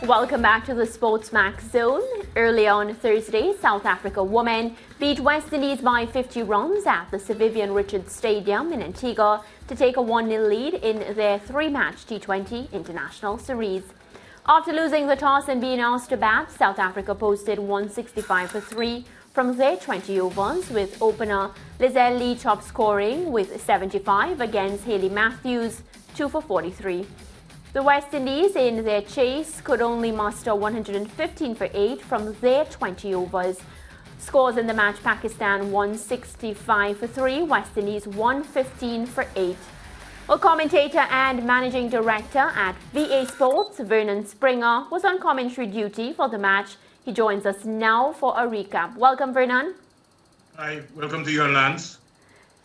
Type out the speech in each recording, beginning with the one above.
Welcome back to the SportsMax Zone. Early on Thursday, South Africa women beat West Indies by 50 runs at the Sir Vivian Richards Stadium in Antigua to take a 1-0 lead in their three-match T20 international series. After losing the toss and being asked to bat, South Africa posted 165 for 3 from their 20 overs, with opener Lizelle Lee top scoring with 75 against Hayley Matthews 2 for 43. The West Indies, in their chase, could only muster 115 for 8 from their 20 overs. Scores in the match: Pakistan 165 for 3, West Indies 115 for 8. Well, commentator and managing director at VA Sports, Vernon Springer, was on commentary duty for the match. He joins us now for a recap. Welcome, Vernon. Hi, welcome to your lands.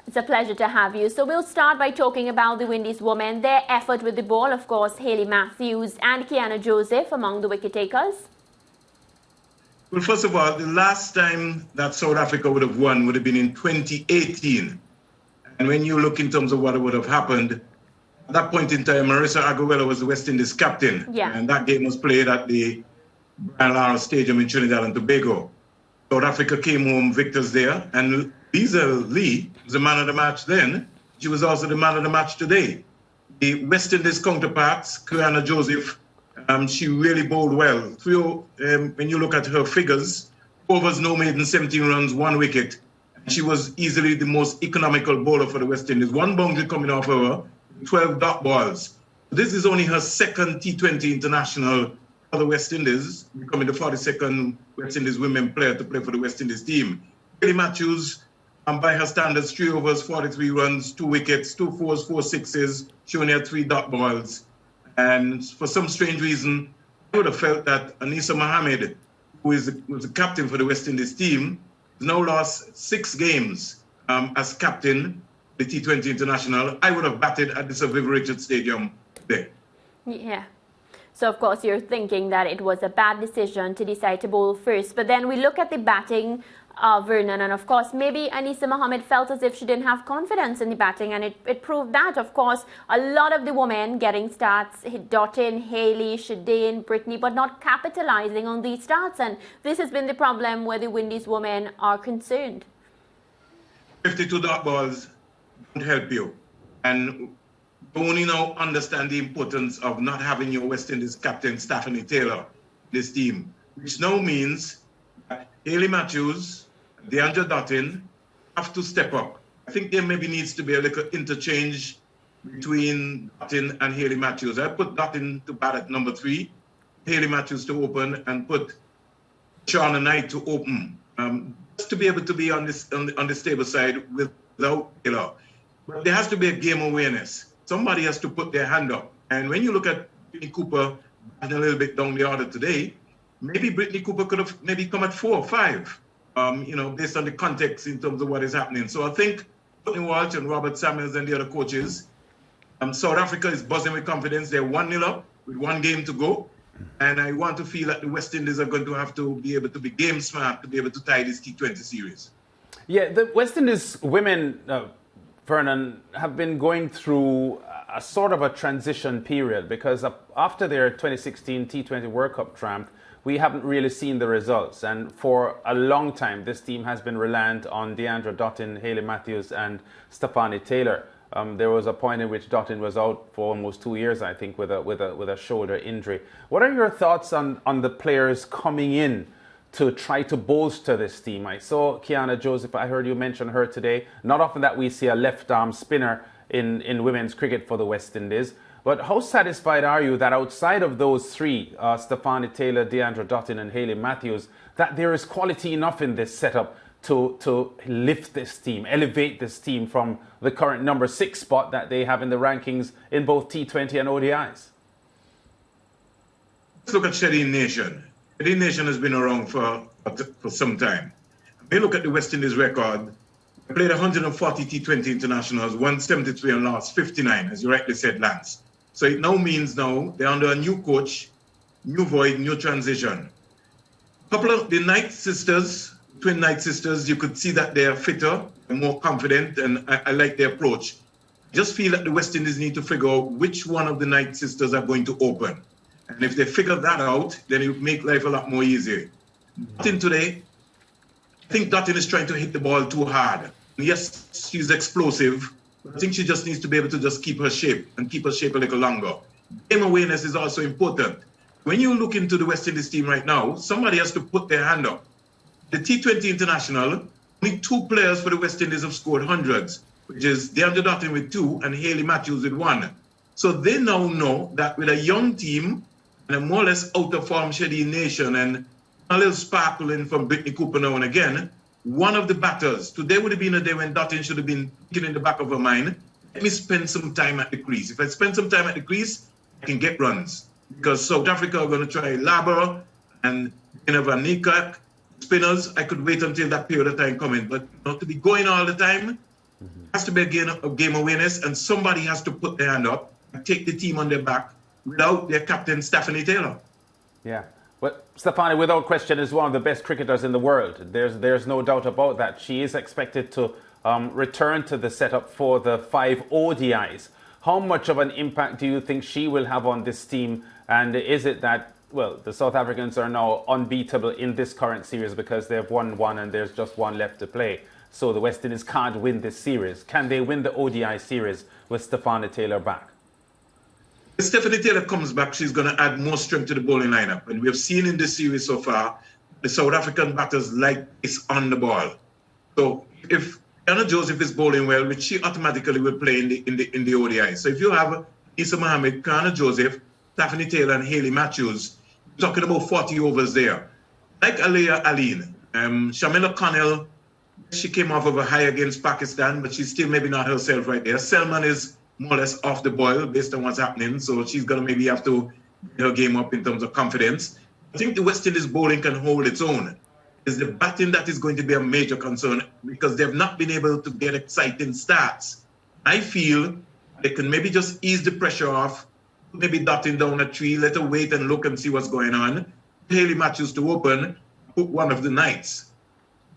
It's a pleasure to have you. So we'll start by talking about the Windies women, their effort with the ball. Of course, Hayley Matthews and Kiana Joseph among the wicket takers. Well, first of all, the last time that South Africa would have won would have been in 2018. And when you look in terms of what would have happened, at that point in time, Marissa Aguero was the West Indies captain. Yeah. And that game was played at the Brian Lara Stadium in Trinidad and Tobago. South Africa came home victors there, and Lizelle Lee was the man of the match then. She was also the man of the match today. The West Indies counterparts, Kiana Joseph, she really bowled well. When you look at her figures, overs, no maiden, 17 runs, 1 wicket. She was easily the most economical bowler for the West Indies. 1 boundary coming off her, 12 dot balls. This is only her second T20 international for the West Indies, becoming the 42nd West Indies women player to play for the West Indies team. Hayley Matthews, by her standards, 3 overs, 43 runs, 2 wickets, 2 fours, 4 sixes. She only had 3 dot balls. And for some strange reason, I would have felt that Anisa Mohammed, who was the captain for the West Indies team, has now lost 6 games as captain of the T20 International. I would have batted at the Sir Vivian Richards Stadium today. Yeah. So, of course, you're thinking that it was a bad decision to decide to bowl first. But then we look at the batting, Vernon, and of course, maybe Anisa Mohammed felt as if she didn't have confidence in the batting, and it proved that. Of course, a lot of the women getting starts, Dottin, Hayley, Shadane, Brittany, but not capitalizing on these starts. And this has been the problem where the Windies women are concerned. 52 dot balls won't help you. And you only now understand the importance of not having your West Indies captain, Stephanie Taylor, this team, which now means that Hayley Matthews, Deandra Dottin have to step up. I think there maybe needs to be a little interchange between Dottin and Hayley Matthews. I put Dottin to bat at number 3, Hayley Matthews to open, and put Shauna Knight to open, just to be able to be on the stable side without Taylor. But there has to be a game awareness. Somebody has to put their hand up. And when you look at Brittany Cooper batting a little bit down the order today, maybe Brittany Cooper could have maybe come at 4 or 5, based on the context in terms of what is happening. So I think Tony Walsh and Robert Samuels and the other coaches, South Africa is buzzing with confidence. They're 1-0 up with 1 game to go. And I want to feel that the West Indies are going to have to be able to be game smart to be able to tie this T20 series. Yeah, the West Indies women, Vernon, have been going through a sort of a transition period, because after their 2016 T20 World Cup triumph, we haven't really seen the results. And for a long time, this team has been reliant on Deandra Dottin, Hayley Matthews and Stephanie Taylor. There was a point in which Dottin was out for almost 2 years, I think, with a shoulder injury. What are your thoughts on the players coming in to try to bolster this team? I saw Kiana Joseph, I heard you mention her today. Not often that we see a left-arm spinner in women's cricket for the West Indies. But how satisfied are you that outside of those 3, Stephanie Taylor, Deandra Dottin and Hayley Matthews, that there is quality enough in this setup to lift this team, elevate this team from the current number 6 spot that they have in the rankings in both T20 and ODIs? Let's look at Shadeen Nation. Shadeen Nation has been around for some time. When you look at the West Indies record, they played 140 T20 internationals, 173 and lost 59, as you rightly said, Lance. So it now means they're under a new coach, new void, new transition. A couple of the Knight sisters, twin Knight sisters, you could see that they're fitter and more confident, and I like their approach. Just feel that the West Indies need to figure out which one of the Knight sisters are going to open. And if they figure that out, then it would make life a lot more easier. Dottin today, I think Dottin is trying to hit the ball too hard. Yes, she's explosive, but I think she just needs to be able to just keep her shape and keep her shape a little longer. Game awareness is also important. When you look into the West Indies team right now, somebody has to put their hand up. The T20 International, only 2 players for the West Indies have scored hundreds, which is DeAndre Dottin with 2 and Hayley Matthews with 1. So they now know that with a young team and a more or less out of form Shady Nation and a little sparkling from Brittany Cooper now and again, one of the batters, today would have been a day when Dottin should have been thinking in the back of her mind, let me spend some time at the crease. If I spend some time at the crease, I can get runs. Because South Africa are going to try Laber and Van Niekerk, spinners. I could wait until that period of time coming. But to be going all the time, has to be a game awareness, and somebody has to put their hand up and take the team on their back without their captain, Stephanie Taylor. Yeah. Well, Stefani, without question, is one of the best cricketers in the world. There's no doubt about that. She is expected to return to the setup for the 5 ODIs. How much of an impact do you think she will have on this team? And is it that, well, the South Africans are now unbeatable in this current series because they've won 1 and there's just 1 left to play? So the West Indies can't win this series. Can they win the ODI series with Stephanie Taylor back? If Stephanie Taylor comes back, she's going to add more strength to the bowling lineup. And we have seen in this series so far, the South African batters like it's on the ball. So if Anna Joseph is bowling well, which she automatically will play in the ODI. So if you have Isa Mohammed, Anna Joseph, Stephanie Taylor and Hayley Matthews, you're talking about 40 overs there. Like Aliyah Aline, Shamila Connell, she came off of a high against Pakistan, but she's still maybe not herself right there. Selman is more or less off the boil based on what's happening, so she's going to maybe have to get her game up in terms of confidence. I think the West Indies bowling can hold its own. It's the batting that is going to be a major concern because they've not been able to get exciting starts. I feel they can maybe just ease the pressure off, maybe dotting down a tree, let her wait and look and see what's going on. Hayley Matthews to open, put one of the Knights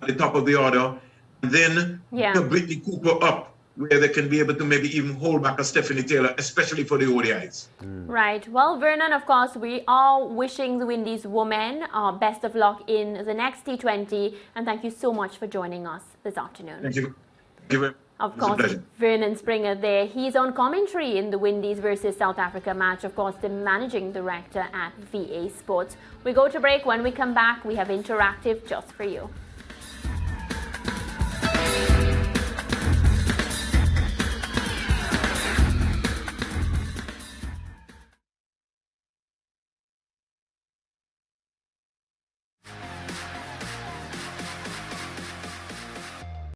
at the top of the order, and then Brittany Cooper up, where they can be able to maybe even hold back a Stephanie Taylor, especially for the ODIs. Right. Well, Vernon, of course, we are wishing the Windies women best of luck in the next T20, and thank you so much for joining us this afternoon. Thank you. Thank you very much. Of course, Vernon Springer there. He's on commentary in the Windies versus South Africa match. Of course, the managing director at VA Sports. We go to break. When we come back, we have interactive just for you.